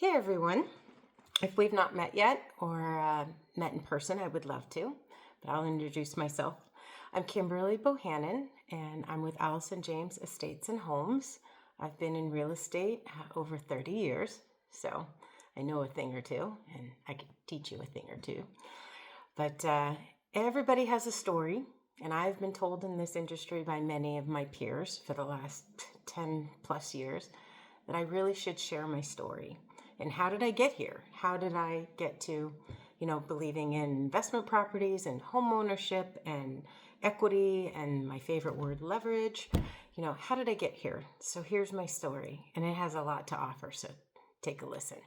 Hey everyone. If we've not met yet or met in person, I would love to, but I'll introduce myself. I'm Kimberly Bohannon, and I'm with Allison James Estates and Homes. I've been in real estate over 30 years, so I know a thing or two, and I can teach you a thing or two. But everybody has a story, and I've been told in this industry by many of my peers for the last 10 plus years that I really should share my story. And how did I get here? How did I get to, believing in investment properties and home ownership and equity and my favorite word, leverage? How did I get here? So here's my story, and it has a lot to offer, so take a listen.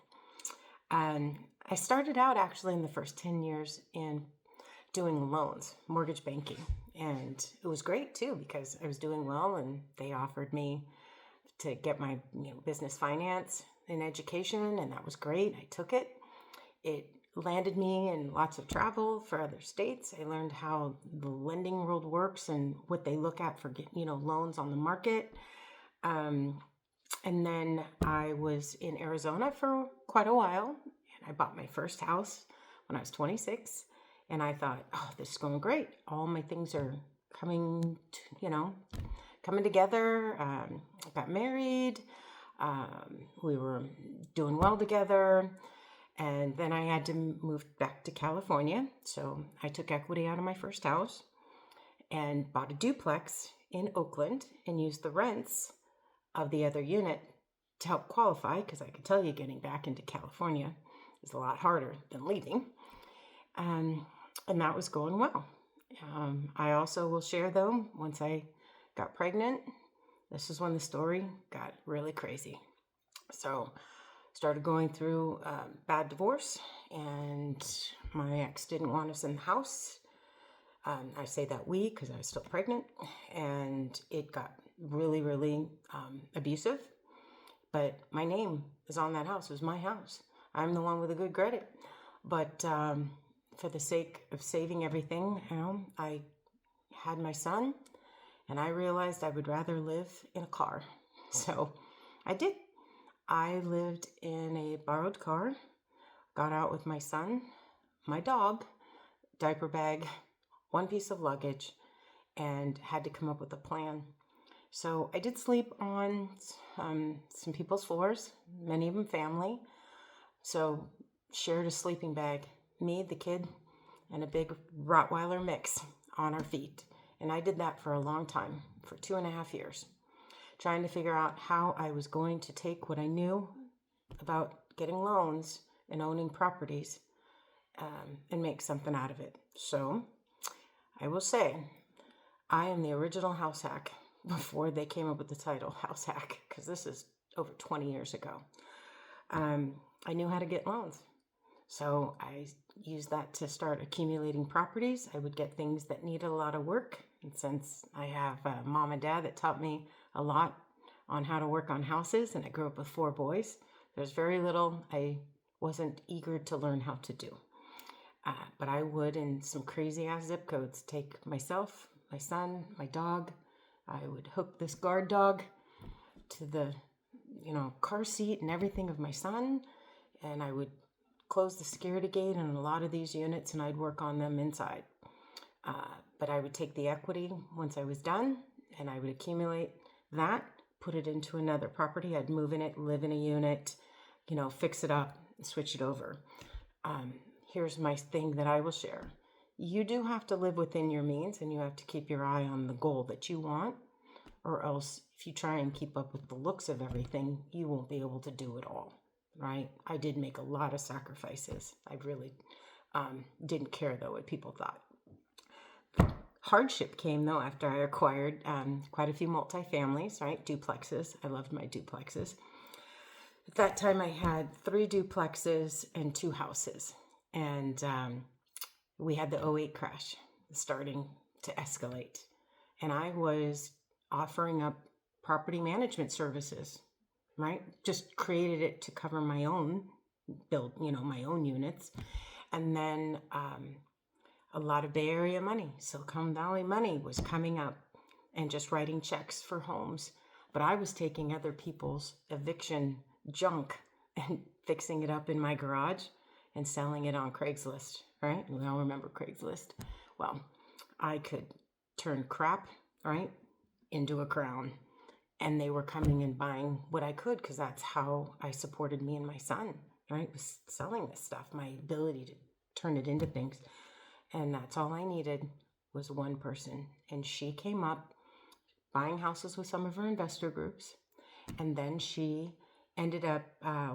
I started out actually in the first 10 years in doing loans, mortgage banking. And it was great too, because I was doing well and they offered me to get my business finance and education, and that was great. I took it. It landed me in lots of travel for other states. I learned how the lending world works and what they look at for loans on the market. And then I was in Arizona for quite a while, and I bought my first house when I was 26. And I thought, oh, this is going great. All my things are coming together. I got married. We were doing well together. And then I had to move back to California. So I took equity out of my first house and bought a duplex in Oakland and used the rents of the other unit to help qualify, because I could tell you getting back into California is a lot harder than leaving. And that was going well. I also will share, though, once I got pregnant, this is when the story got really crazy. So started going through a bad divorce, and my ex didn't want us in the house. I say that we, because I was still pregnant, and it got really, really abusive. But my name is on that house. It was my house. I'm the one with the good credit. But for the sake of saving everything, I had my son, and I realized I would rather live in a car. So I did. I lived in a borrowed car, got out with my son, my dog, diaper bag, one piece of luggage, and had to come up with a plan. So I did sleep on some people's floors, many of them family. So shared a sleeping bag, me, the kid, and a big Rottweiler mix on our feet. And I did that for a long time, for 2.5 years, trying to figure out how I was going to take what I knew about getting loans and owning properties and make something out of it. So I will say I am the original house hack before they came up with the title house hack, because this is over 20 years ago. I knew how to get loans. So I used that to start accumulating properties. I would get things that needed a lot of work. And since I have a mom and dad that taught me a lot on how to work on houses, and I grew up with 4 boys, there's very little I wasn't eager to learn how to do. But I would, in some crazy ass zip codes, take myself, my son, my dog. I would hook this guard dog to the, car seat and everything of my son. And I would close the security gate in a lot of these units, and I'd work on them inside. But I would take the equity once I was done, and I would accumulate that, put it into another property. I'd move in it, live in a unit, fix it up, and switch it over. Here's my thing that I will share. You do have to live within your means, and you have to keep your eye on the goal that you want, or else if you try and keep up with the looks of everything, you won't be able to do it all. Right? I did make a lot of sacrifices. I really didn't care, though, what people thought. Hardship came, though, after I acquired quite a few multifamilies, right? Duplexes. I loved my duplexes. At that time, I had 3 duplexes and 2 houses. And we had the '08 crash starting to escalate. And I was offering up property management services, right? Just created it to cover my own my own units. And then a lot of Bay Area money, Silicon Valley money was coming up, and just writing checks for homes. But I was taking other people's eviction junk and fixing it up in my garage and selling it on Craigslist, right? We all remember Craigslist. Well, I could turn crap, right, into a crown. And they were coming and buying what I could, because that's how I supported me and my son, right? Was selling this stuff, my ability to turn it into things. And that's all I needed was one person. And she came up buying houses with some of her investor groups. And then she ended up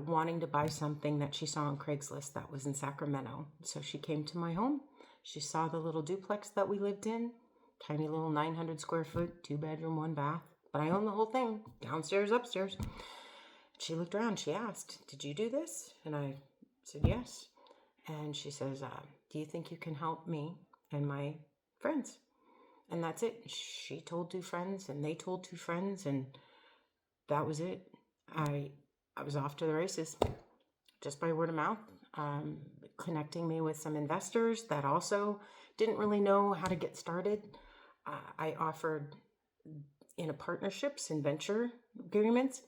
wanting to buy something that she saw on Craigslist that was in Sacramento. So she came to my home. She saw the little duplex that we lived in, tiny little 900 square foot, 2-bedroom, 1-bath. But I own the whole thing, downstairs, upstairs. She looked around. She asked, "Did you do this?" And I said, "Yes." And she says, "Do you think you can help me and my friends?" And that's it. She told 2 friends, and they told 2 friends, and that was it. I was off to the races just by word of mouth, connecting me with some investors that also didn't really know how to get started. I offered in partnerships and venture agreements.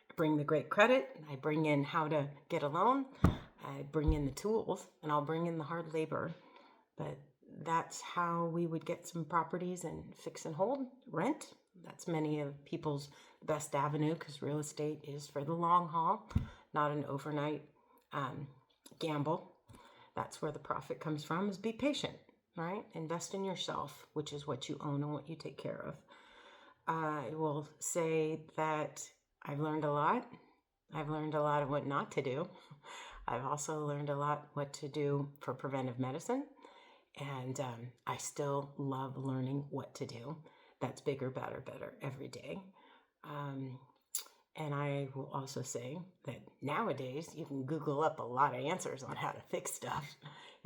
I bring the great credit. I bring in how to get a loan. I bring in the tools, and I'll bring in the hard labor. But that's how we would get some properties and fix and hold, rent. That's many of people's best avenue, because real estate is for the long haul, not an overnight gamble. That's where the profit comes from, is be patient, right? Invest in yourself, which is what you own and what you take care of. I will say that I've learned a lot. I've learned a lot of what not to do. I've also learned a lot what to do for preventive medicine. And I still love learning what to do. That's bigger, better every day. And I will also say that nowadays you can Google up a lot of answers on how to fix stuff.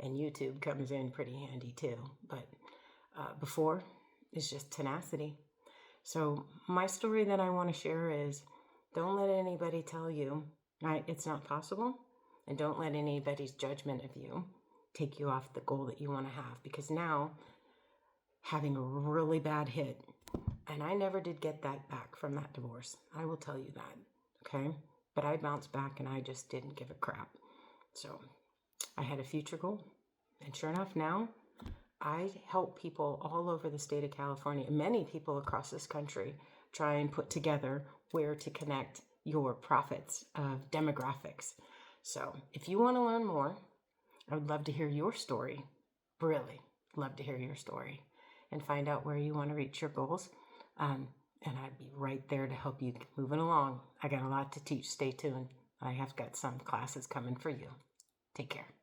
And YouTube comes in pretty handy too. But before, it's just tenacity. So my story that I want to share is, don't let anybody tell you, right, it's not possible. And don't let anybody's judgment of you take you off the goal that you want to have. Because now, having a really bad hit, and I never did get that back from that divorce. I will tell you that, okay? But I bounced back, and I just didn't give a crap. So I had a future goal. And sure enough, now I help people all over the state of California, many people across this country, try and put together where to connect your profits of demographics. So if you want to learn more, I would love to hear your story. Really love to hear your story and find out where you want to reach your goals. And I'd be right there to help you moving along. I got a lot to teach. Stay tuned. I have got some classes coming for you. Take care.